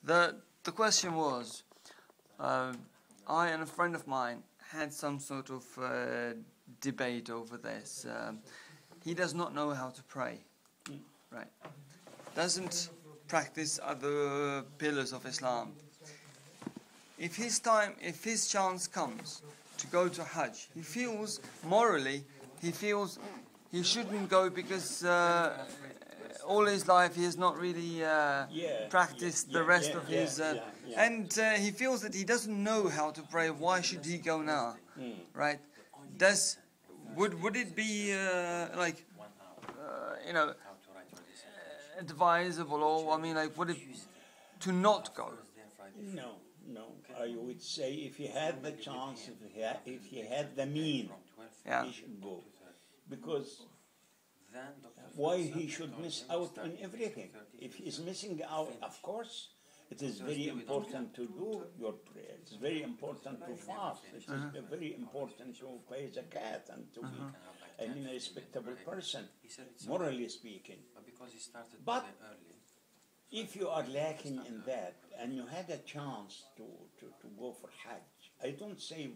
The question was, I and a friend of mine had some sort of debate over this. He does not know how to pray, right? Doesn't practice other pillars of Islam. If his chance comes to go to Hajj, he feels morally, he shouldn't go because all his life he has not really practiced the rest of his... And he feels that he doesn't know how to pray. Why should he go now? Right? Would it be advisable, or would it to not go? No. I would say if he had the chance, if he had the mean, he should go. Because why he should miss out on everything? If he's missing out, of course, it is very important to do your prayer. It's very important to fast. It is very important to pay zakat and to be a respectable person, morally speaking. But if you are lacking in that and you had a chance to go for Hajj, I don't say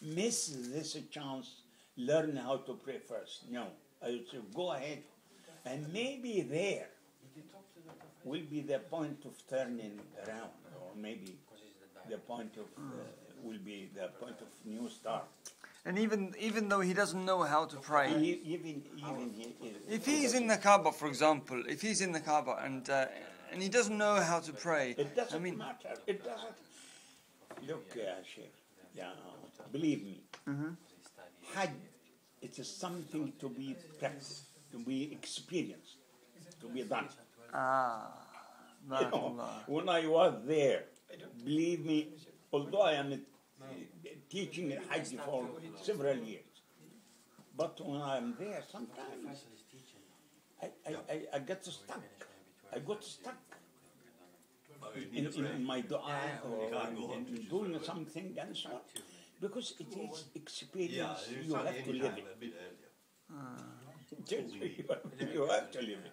miss this chance, learn how to pray first. No, I would say go ahead, and maybe there will be the point of turning around, or maybe the point of will be the point of new start. And even though he doesn't know how to pray, if he's in the Kaaba, for example, if he's in the Kaaba and he doesn't know how to pray, it doesn't matter. It doesn't. Look, Sheikh, believe me, Hajj, it is something to be practiced, to be experienced, to be done. When I was there, believe me, although I am teaching Hajj for several years, but when I'm there, sometimes I get stuck. I got stuck in my dua or in doing something and so on. Because it is experience, you have to live it. You have to live it.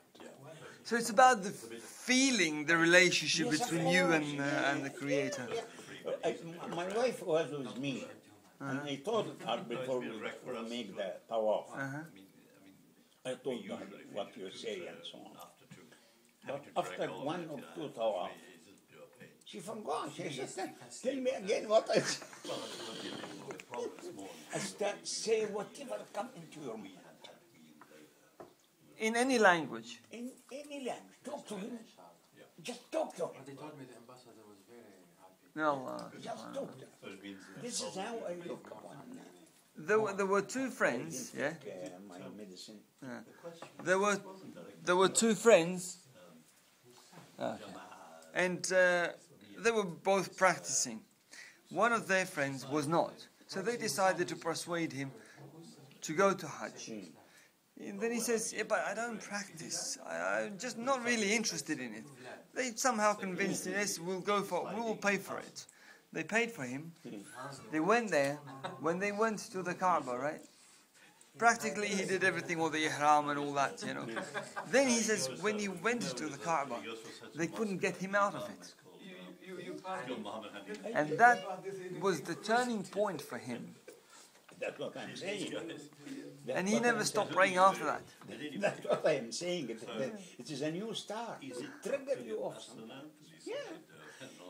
So it's about the feeling, the relationship between you and the Creator. My wife was with me, and I told her before we make the tawaf. I told her what you say and so on. But after one or two tawaf, she forgot. She said, tell me again what I said. I start say whatever comes into your mind. In any language? In any language. Talk to him. Just talk to him. They told me the ambassador was very happy. No, just talk to him. This is how I look upon There were two friends, yeah? my medicine. There were two friends, and they were both practicing. One of their friends was not. So they decided to persuade him to go to Hajj. And then he says, but I don't practice. I'm just not really interested in it. They somehow convinced him, yes, we will pay for it. They paid for him. They went there. When they went to the Kaaba, right? Practically he did everything, all the ihram and all that, Then he says, when he went to the Kaaba, they couldn't get him out of it. And that was the turning point for him. That's what I'm saying. And he never stopped praying after that. That's what I'm saying. It is a new start. It triggers you off sometimes. Yeah.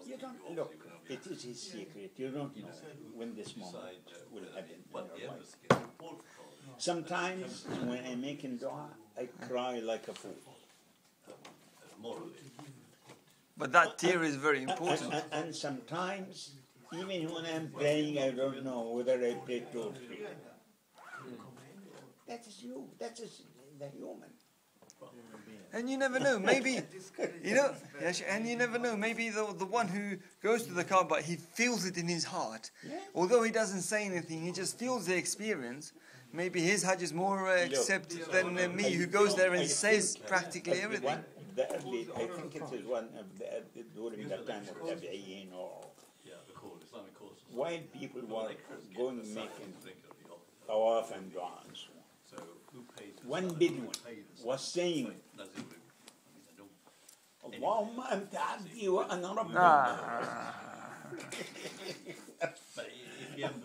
You don't look. It is his secret. You don't know when this moment will happen in your life. Sometimes when I'm making dua, I cry like a fool. But that tear is very important. And sometimes, even when I'm praying, I don't know whether I pray 2 or 3. That is you. That is the human. And you never know. Maybe, and you never know. Maybe the one who goes to the Kaaba, he feels it in his heart. Yeah. Although he doesn't say anything, he just feels the experience. Maybe his Hajj is more accepted than me, who goes there and says practically everything. I think it is one of the during the time of Tabi'in or while people were going making tawaf and dua and so on. One Bedouin was saying, اللهم أنت عبدي وأنا ربك.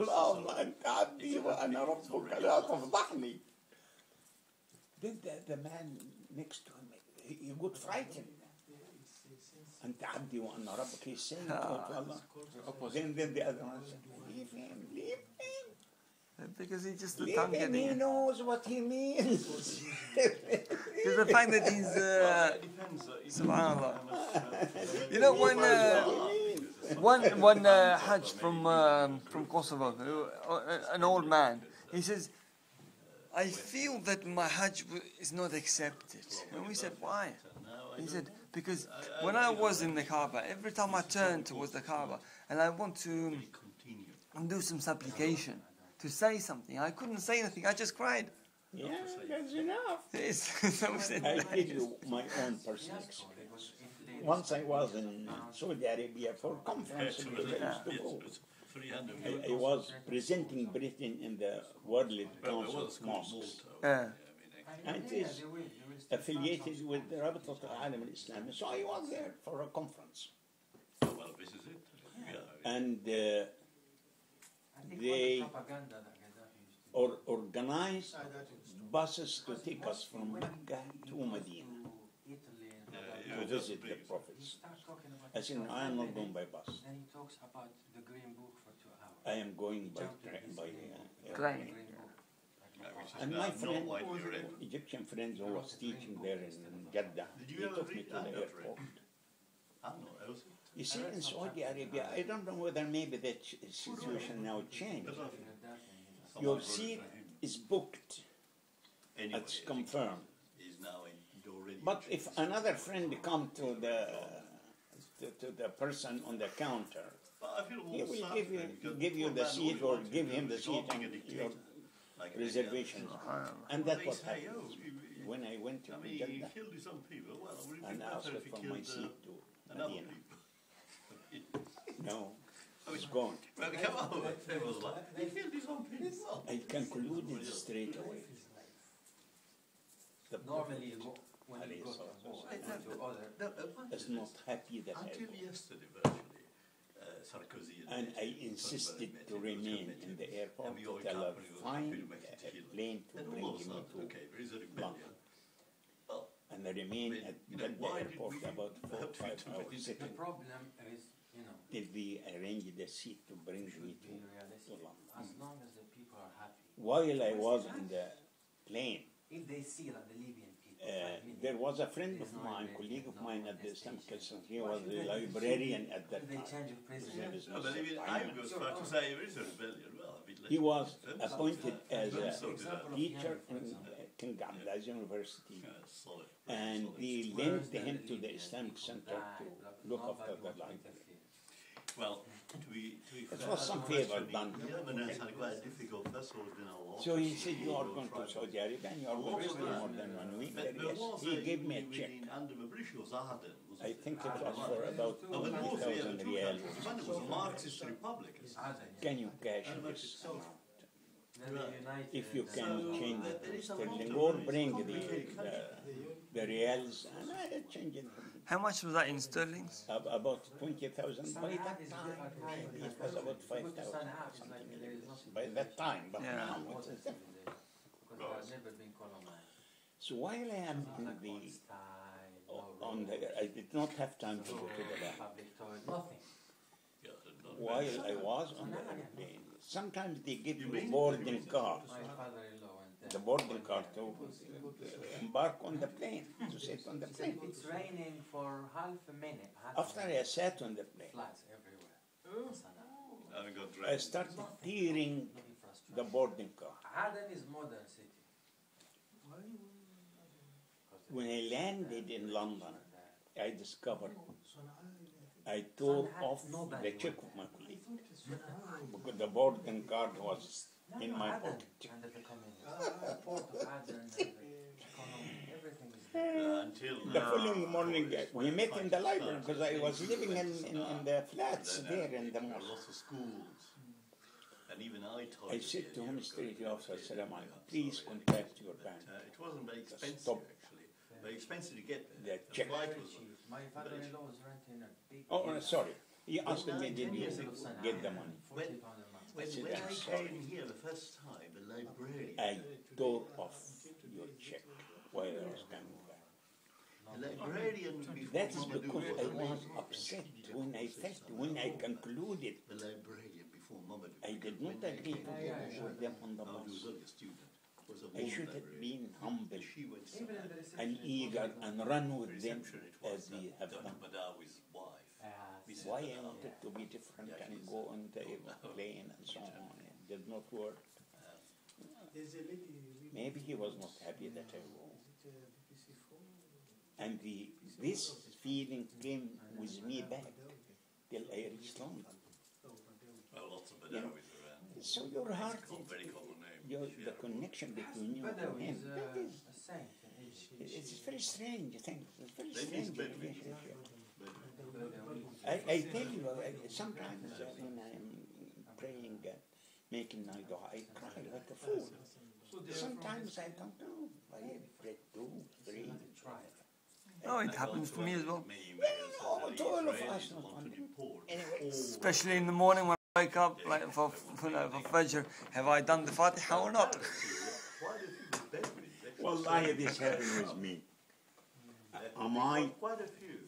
اللهم أنت عبدي وأنا ربك لا تفضحني. Then the man next to him, he got frightened. أنت عبدي وأنا ربك. He's saying to Allah. Then the other one said, leave him. Because he's just the Leave tongue him. getting He it. knows what he means. Because the fact that he's, subhanAllah. You know, one Hajj from Kosovo, an old man, he says, I feel that my Hajj is not accepted. And we said, why? He said, because when I was in the Kaaba, every time I turned towards the Kaaba and I want to do some supplication, to say something, I couldn't say anything, I just cried. Yeah, that's enough. So we said, I'll tell you my own personal experience. Once I was in Saudi Arabia for a conference, I was presenting Britain in the World Council of Mosques. And it is affiliated with the Rabitat al-Alam al-Islami. So I was there for a conference. And they organized buses to take us from Mecca to Medina to visit the prophets. I said, no, I am not going by bus. I am going by train. And my friend, Egyptian friend who was teaching there in Jeddah, he took me to the airport. You see, in Saudi Arabia, I don't know whether maybe that situation now changed. Your seat is booked. It's confirmed. But if another friend come to the person on the counter, he will give you the seat or give him the seat and your reservations. And that's what happened. When I went to Jeddah and asked for my seat to Medina. No, it's gone. I concluded straight away. The Normally, when you go is not happy that until yesterday, virtually, Sarkozy and I insisted to remain in the airport till I find a plane to bring me to London. And I remained at the airport about 4 or 5 hours. The problem is, Till we arranged the seat to bring me to London. As long as the people are happy. While I was in the plane, If they see that the Libyan people, there was a friend of mine, colleague of mine at the Islamic Council. He was a librarian at that they time. change of president. I go as far to say there is a rebellion. Well, a bit less He was than appointed as a So did I. teacher in King Abdulaziz University, Solid. and they lent him to the Islamic Center to look after the library. Well, to be It fair, was some favor done. Yemen has had quite a difficult vessel. Has been a lot. So he said, you are going to Saudi Arabia and you are going to stay more than 1 week. But there Yes. was He gave me a check. under the British was Aden. I think it was for about 20,000 riyal. When it was a Marxist republic. Can you cash this amount? If you can change it to sterling or bring the reals, and I had changed it. how much was that in sterlings? About 20,000. By that time, maybe it was about 5,000, something like this. By that time, but Yeah. now it's different. So while I am I did not have time to go to the bathroom. While I was on the airplane, sometimes they give you a boarding card. The boarding card to embark on the plane, to sit on the plane. It's raining for half a minute. After I sat on the plane, Floods everywhere. I started tearing the boarding card. Aden is modern city. When I landed in London, I discovered I tore off the check of my colleague because the boarding card was in my pocket. Under the communists. The port of Aden, the economy, everything is there. Until The following morning, we met in the library because I was living in the flats there in the mosque. lots of schools. And even I told I said to him straight officer, Assalamu alaikum, please contact your bank. it wasn't very expensive Stop. actually. Very expensive to get there. The check. flight was My father-in-law was renting a big... Oh, sorry. He asked me, did you get the money? £40 a month. I said, When I'm I sorry. came here the first time, the librarian... I tore off your check while I was coming back. The librarian before That is Mamadou because I was amazing. upset when I concluded. The librarian before Mamadou. I did not agree to Yeah, go with them on the Now, he was bus. only a student. Was a I woman should have librarian. been humble She went Even in somewhere. the reception, and it eager was and run with them Reception it as was we have Dr. done. Badawi's wife. Mrs. Why I Badawi. wanted to be different and go on the plane and so on, it did not work. Maybe he was not happy that I go. And this feeling came with me back till I reached London. Well, lots of Badawis around. So your heart, Very common name. the connection between you But and there him, was that is, a saint. it's very strange thing. It's very Maybe strange it's Bedouin. relationship. I tell you, sometimes when I'm praying, making my dua, I cry like a fool. Sometimes I don't know. I pray 2, 3. Oh, it happens to me as well. No, to all of us. Anyway, Especially in the morning when I wake up, like for Fajr, have I done the Fatiha or not? wallahi, this happened with me. Am I Quite a few.